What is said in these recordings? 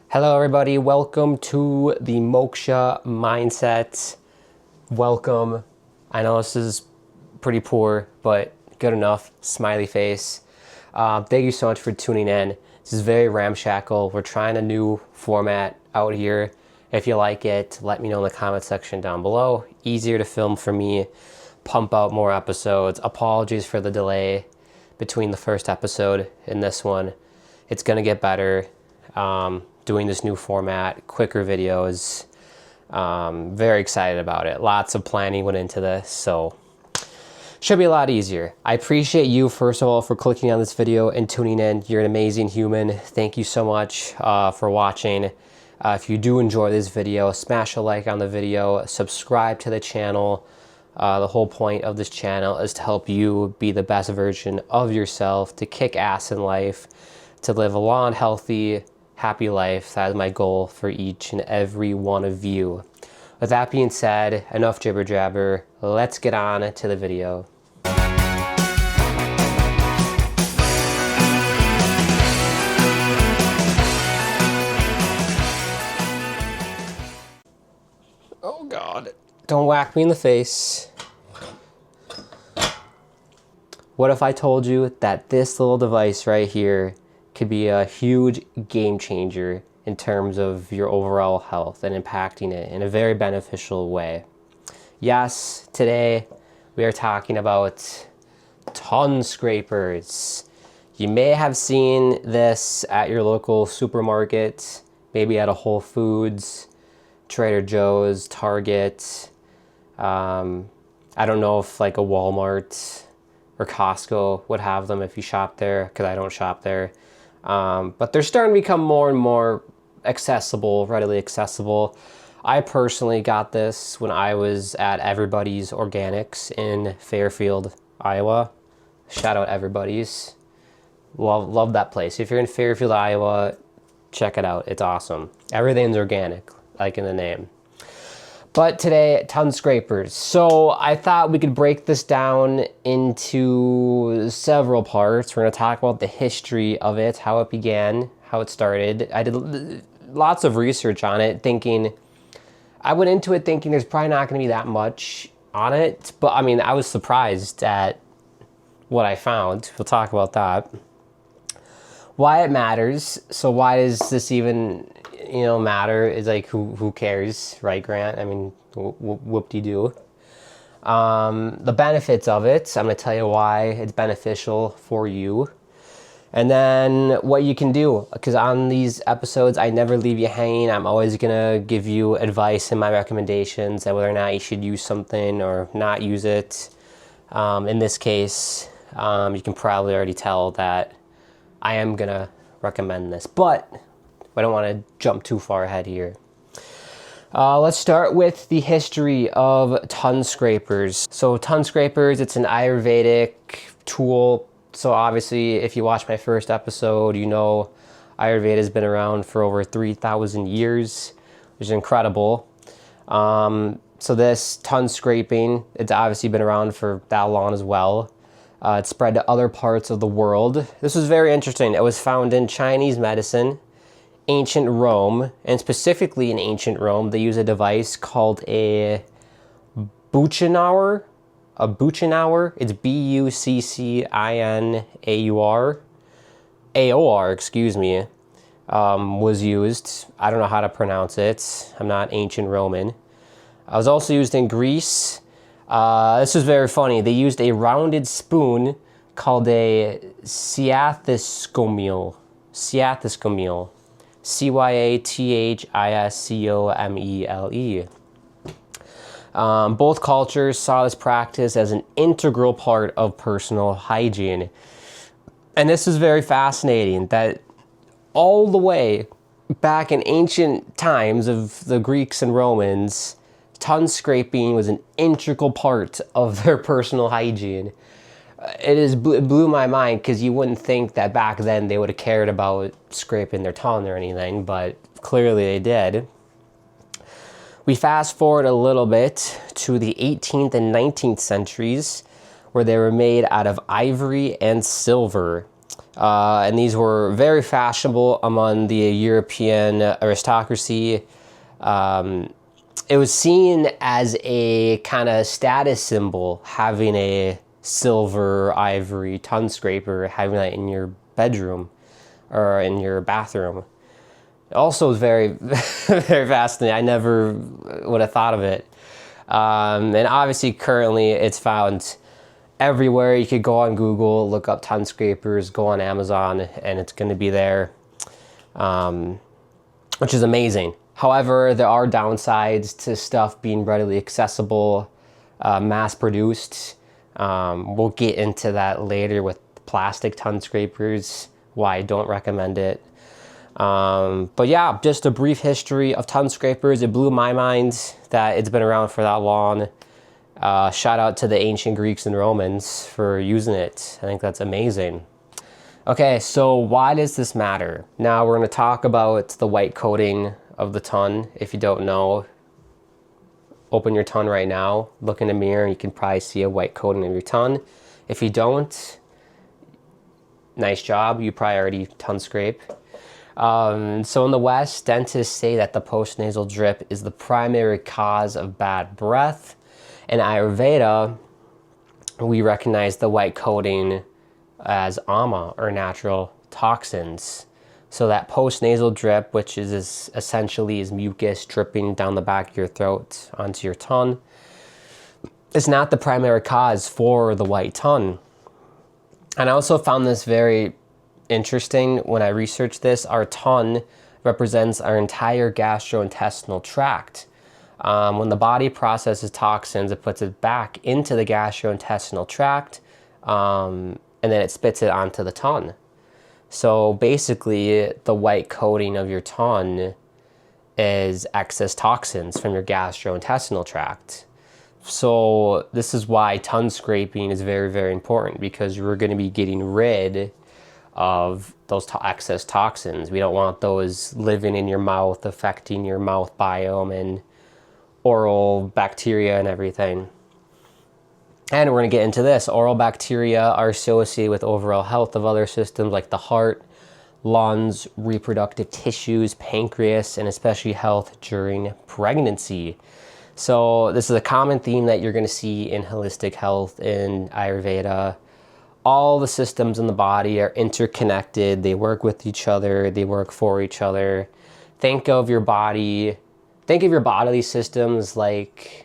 Hello everybody, welcome to the Moksha Mindset. Welcome. I know this is pretty poor, but good enough. Smiley face. Thank you so much for tuning in. This is very ramshackle. We're trying a new format out here. If you like it, let me know in the comment section down below. Easier to film for me, pump out more episodes. Apologies for the delay between the first episode and this one. It's gonna get better. Doing this new format, quicker videos. Very excited about it. Lots of planning went into this, so should be a lot easier. I appreciate you, first of all, for clicking on this video and tuning in. You're an amazing human. Thank you so much for watching. If you do enjoy this video, smash a like on the video, subscribe to the channel. The whole point of this channel is to help you be the best version of yourself, to kick ass in life, to live a long, healthy, happy life. That is my goal for each and every one of you. With that being said, enough jibber jabber. Let's get on to the video. Oh God, don't whack me in the face. What if I told you that this little device right here could be a huge game changer in terms of your overall health and impacting it in a very beneficial way? Yes, today we are talking about tongue scrapers. You may have seen this at your local supermarket, maybe at a Whole Foods, Trader Joe's, Target. I don't know if like a Walmart or Costco would have them if you shop there, because I don't shop there. But they're starting to become more and more accessible, readily accessible. I personally got this when I was at Everybody's Organics in Fairfield, Iowa. Shout out Everybody's. Love that place. If you're in Fairfield, Iowa, check it out. It's awesome. Everything's organic, like in the name. But today, tongue scrapers. So I thought we could break this down into several parts. We're gonna talk about the history of it, how it began, how it started. I did lots of research on it, I went into it thinking there's probably not gonna be that much on it, but I mean, I was surprised at what I found. We'll talk about that. Why it matters. So why does this even matter? Is like, who cares, right, Grant? I mean, whoop-de-doo. The benefits of it, I'm gonna tell you why it's beneficial for you. And then what you can do, because on these episodes, I never leave you hanging. I'm always gonna give you advice and my recommendations and whether or not you should use something or not use it. In this case, you can probably already tell that I am gonna recommend this, but I don't want to jump too far ahead here. Let's start with the history of tongue scrapers. So tongue scrapers, it's an Ayurvedic tool. So obviously, if you watch my first episode, you know Ayurveda has been around for over 3,000 years, which is incredible. So this tongue scraping, it's obviously been around for that long as well. It spread to other parts of the world. This was very interesting. It was found in Chinese medicine, ancient Rome, and specifically in ancient Rome, they use a device called a Buccinauer. A Buccinauer. It's Buccinauer. AOR, excuse me, was used. I don't know how to pronounce it. I'm not ancient Roman. It was also used in Greece. This is very funny. They used a rounded spoon called a cyathyscomele. Cyathyscomele. Cyathyscomele. Both cultures saw this practice as an integral part of personal hygiene. And this is very fascinating that all the way back in ancient times of the Greeks and Romans, tongue scraping was an integral part of their personal hygiene. It blew my mind, because you wouldn't think that back then they would have cared about scraping their tongue or anything, but clearly they did. We fast forward a little bit to the 18th and 19th centuries, where they were made out of ivory and silver. And these were very fashionable among the European aristocracy. It was seen as a kind of status symbol, having a silver ivory tongue scraper, having that in your bedroom or in your bathroom. It also was very, very fascinating. I never would have thought of it. And obviously currently it's found everywhere. You could go on Google, look up tongue scrapers, go on Amazon, and it's going to be there, which is amazing. However, there are downsides to stuff being readily accessible, mass-produced. We'll get into that later with plastic tongue scrapers, why I don't recommend it. But yeah, just a brief history of tongue scrapers. It blew my mind that it's been around for that long. Shout out to the ancient Greeks and Romans for using it. I think that's amazing. Okay, so why does this matter? Now we're going to talk about the white coating of the tongue. If you don't know, open your tongue right now, look in the mirror, and you can probably see a white coating of your tongue. If you don't, nice job, you probably already tongue scrape. So in the West, dentists say that the postnasal drip is the primary cause of bad breath. In Ayurveda, we recognize the white coating as ama, or natural toxins. So that postnasal drip, which is essentially mucus dripping down the back of your throat onto your tongue, is not the primary cause for the white tongue. And I also found this very interesting when I researched this. Our tongue represents our entire gastrointestinal tract. When the body processes toxins, it puts it back into the gastrointestinal tract, and then it spits it onto the tongue. So basically, the white coating of your tongue is excess toxins from your gastrointestinal tract. So this is why tongue scraping is very, very important, because you're going to be getting rid of those excess toxins. We don't want those living in your mouth, affecting your mouth biome and oral bacteria and everything. And we're going to get into this. Oral bacteria are associated with overall health of other systems like the heart, lungs, reproductive tissues, pancreas, and especially health during pregnancy. So this is a common theme that you're going to see in holistic health in Ayurveda. All the systems in the body are interconnected. They work with each other. They work for each other. Think of your bodily systems like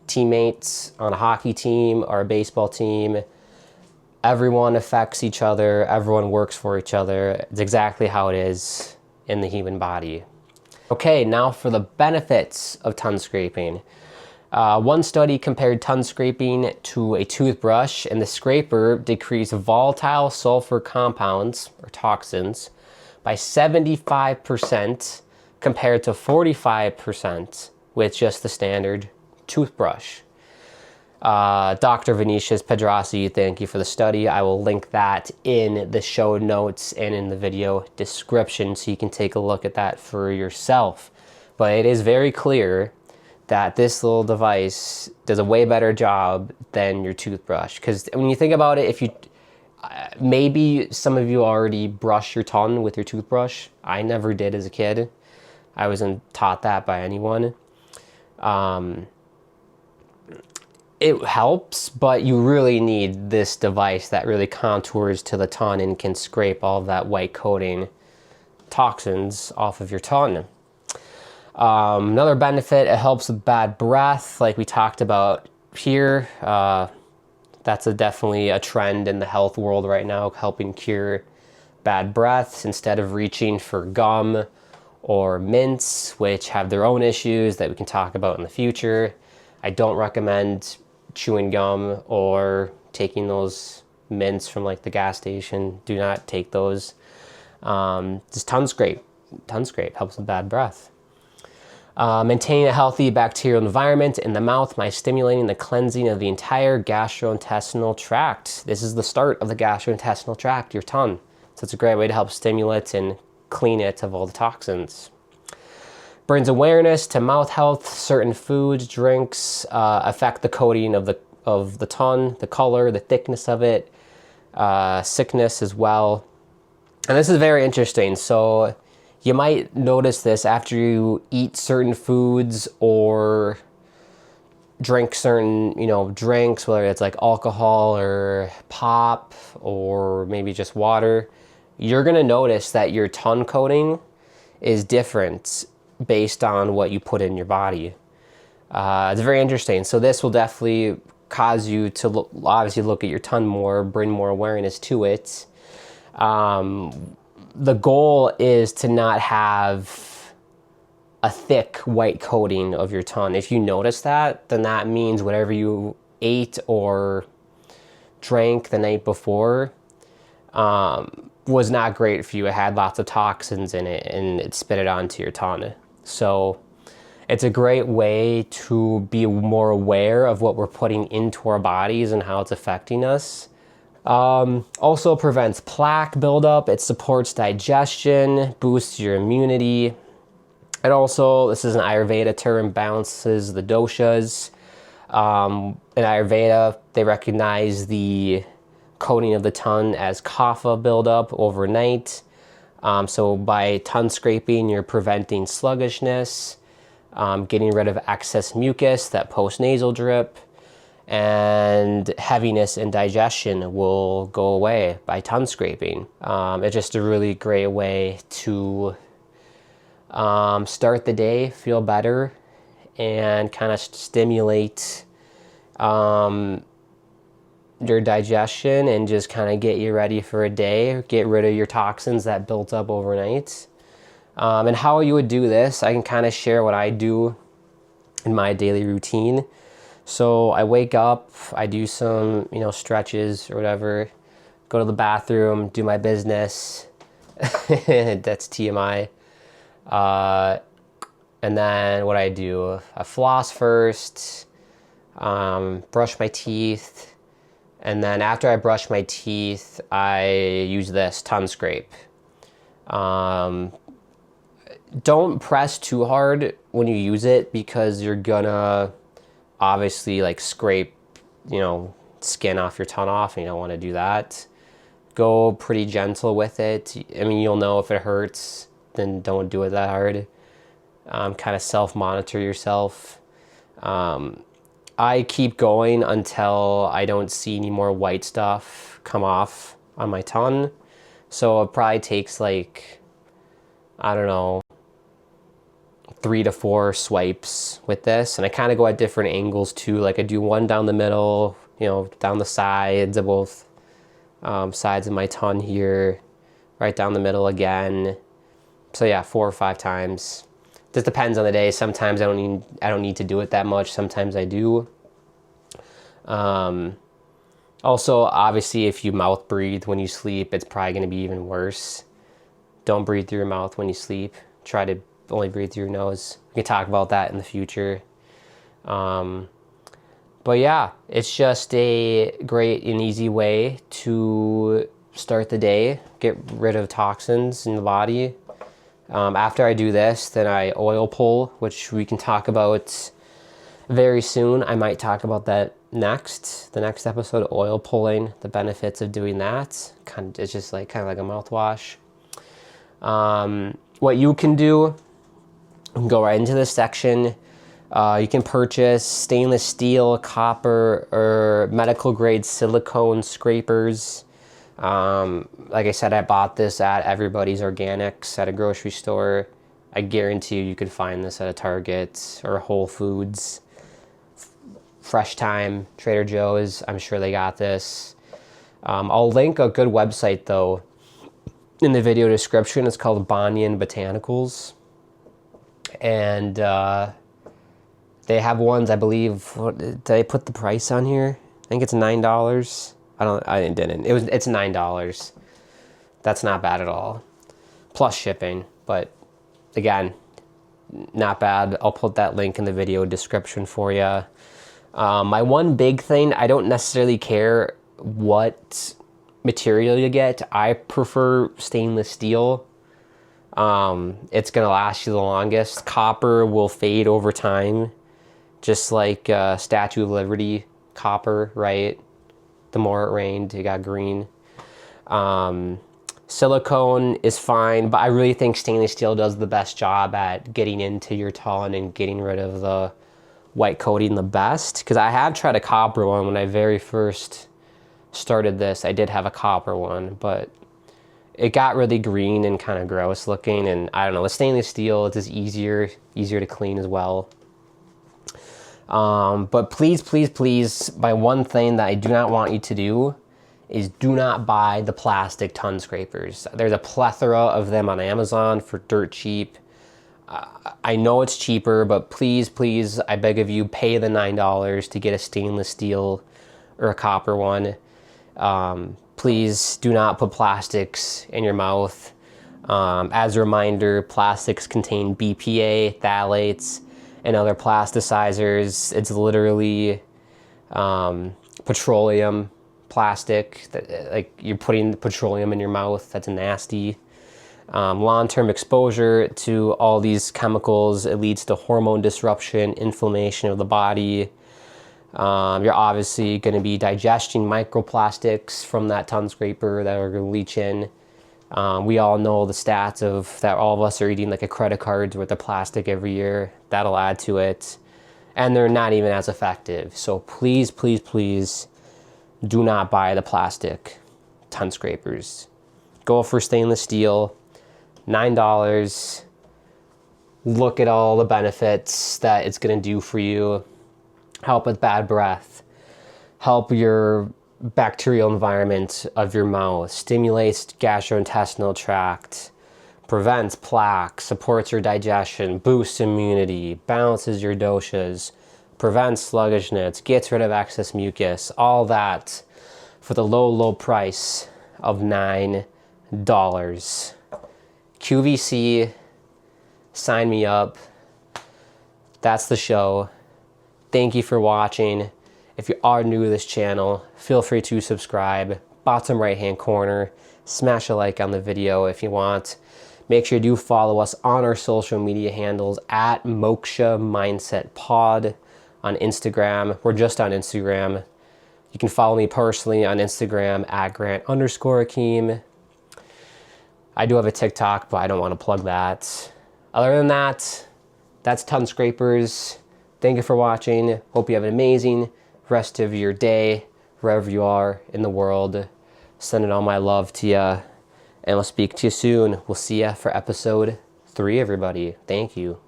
teammates on a hockey team or a baseball team. Everyone affects each other. Everyone works for each other. It's exactly how it is in the human body. Okay, now for the benefits of tongue scraping. One study compared tongue scraping to a toothbrush, and the scraper decreased volatile sulfur compounds, or toxins, by 75% compared to 45% with just the standard toothbrush. Dr. Vinicius Pedrassi, thank you for the study. I will link that in the show notes and in the video description so you can take a look at that for yourself. But it is very clear that this little device does a way better job than your toothbrush. Because when you think about it, if you maybe some of you already brush your tongue with your toothbrush. I never did as a kid. I wasn't taught that by anyone. It helps, but you really need this device that really contours to the tongue and can scrape all of that white coating toxins off of your tongue. Another benefit, it helps with bad breath, like we talked about here. That's definitely a trend in the health world right now, helping cure bad breath instead of reaching for gum or mints, which have their own issues that we can talk about in the future. I don't recommend chewing gum or taking those mints from like the gas station. Do not take those. Just tongue scrape. Tongue scrape helps with bad breath. Maintain a healthy bacterial environment in the mouth by stimulating the cleansing of the entire gastrointestinal tract. This is the start of the gastrointestinal tract, your tongue. So it's a great way to help stimulate and clean it of all the toxins. Brings awareness to mouth health. Certain foods, drinks affect the coating of the tongue, the color, the thickness of it, sickness as well. And this is very interesting. So you might notice this after you eat certain foods or drink certain, drinks, whether it's like alcohol or pop or maybe just water. You're going to notice that your tongue coating is different based on what you put in your body. It's very interesting. So this will definitely cause you to obviously look at your tongue more, bring more awareness to it. The goal is to not have a thick white coating of your tongue. If you notice that, then that means whatever you ate or drank the night before was not great for you. It had lots of toxins in it and it spit it onto your tongue. So it's a great way to be more aware of what we're putting into our bodies and how it's affecting us. Also prevents plaque buildup. It supports digestion, boosts your immunity. And also, this is an Ayurveda term, balances the doshas. In Ayurveda, they recognize the coating of the tongue as kapha buildup overnight. So by tongue scraping, you're preventing sluggishness, getting rid of excess mucus, that postnasal drip, and heaviness in digestion will go away by tongue scraping. It's just a really great way to start the day, feel better, and kind of stimulate your digestion and just kind of get you ready for a day, get rid of your toxins that built up overnight. And how you would do this, I can kind of share what I do in my daily routine. So I wake up, I do some, stretches or whatever, go to the bathroom, do my business. That's TMI. And then what I do, I floss first, brush my teeth, and then after I brush my teeth, I use this tongue scrape. Don't press too hard when you use it because you're gonna obviously like scrape, skin off your tongue off, and you don't want to do that. Go pretty gentle with it. I mean, you'll know if it hurts, then don't do it that hard. Kind of self-monitor yourself. I keep going until I don't see any more white stuff come off on my tongue. So it probably takes like, I don't know, 3 to 4 swipes with this. And I kind of go at different angles too. Like I do one down the middle, down the sides of both sides of my tongue here, right down the middle again. So yeah, 4 or 5 times. Just depends on the day. Sometimes I don't need to do it that much. Sometimes I do. Also, obviously, if you mouth breathe when you sleep, it's probably going to be even worse. Don't breathe through your mouth when you sleep. Try to only breathe through your nose. We can talk about that in the future. But yeah, it's just a great and easy way to start the day, get rid of toxins in the body. After I do this, then I oil pull, which we can talk about very soon. I might talk about that the next episode, oil pulling, the benefits of doing that. It's just kind of like a mouthwash. What you can do, go right into this section. You can purchase stainless steel, copper, or medical grade silicone scrapers. Like I said, I bought this at Everybody's Organics at a grocery store. I guarantee you can find this at a Target or Whole Foods, Fresh Time, Trader Joe's. I'm sure they got this. I'll link a good website though in the video description. It's called Banyan Botanicals, and they have ones, I believe. Did I put the price on here? I think it's $9. I didn't. It's $9. That's not bad at all. Plus shipping, but again, not bad. I'll put that link in the video description for you. My one big thing, I don't necessarily care what material you get. I prefer stainless steel. It's gonna last you the longest. Copper will fade over time, just like Statue of Liberty copper, right? The more it rained, it got green. Silicone is fine, but I really think stainless steel does the best job at getting into your tongue and getting rid of the white coating the best. Because I have tried a copper one when I very first started this. I did have a copper one, but it got really green and kind of gross looking. And I don't know, with stainless steel, it's just easier to clean as well. But please, please, please, by one thing that I do not want you to do is do not buy the plastic tongue scrapers. There's a plethora of them on Amazon for dirt cheap. I know it's cheaper, but please, please, I beg of you, pay the $9 to get a stainless steel or a copper one. Please do not put plastics in your mouth. As a reminder, plastics contain BPA, phthalates, and other plasticizers. It's literally petroleum plastic, that, like you're putting petroleum in your mouth. That's nasty. Long-term exposure to all these chemicals, it leads to hormone disruption, inflammation of the body. You're obviously going to be digesting microplastics from that tongue scraper that are going to leach in. We all know the stats of that all of us are eating like a credit card's worth of plastic every year. That'll add to it. And they're not even as effective. So please, please, please do not buy the plastic tongue scrapers. Go for stainless steel, $9. Look at all the benefits that it's going to do for you. Help with bad breath. Help your bacterial environment of your mouth. Stimulates gastrointestinal tract. Prevents plaque. Supports your digestion. Boosts immunity. Balances your doshas. Prevents sluggishness. Gets rid of excess mucus. All that for the low, low price of $9. QVC, sign me up. That's the show. Thank you for watching. If you are new to this channel, feel free to subscribe. Bottom right hand corner, smash a like on the video if you want. Make sure you do follow us on our social media handles at Moksha Mindset Pod on Instagram. We're just on Instagram. You can follow me personally on Instagram at Grant_Akeem. I do have a TikTok, but I don't want to plug that. Other than that, that's tongue scrapers. Thank you for watching. Hope you have an amazing rest of your day, wherever you are in the world. Sending all my love to you, and we'll speak to you soon. We'll see you for episode 3, everybody. Thank you.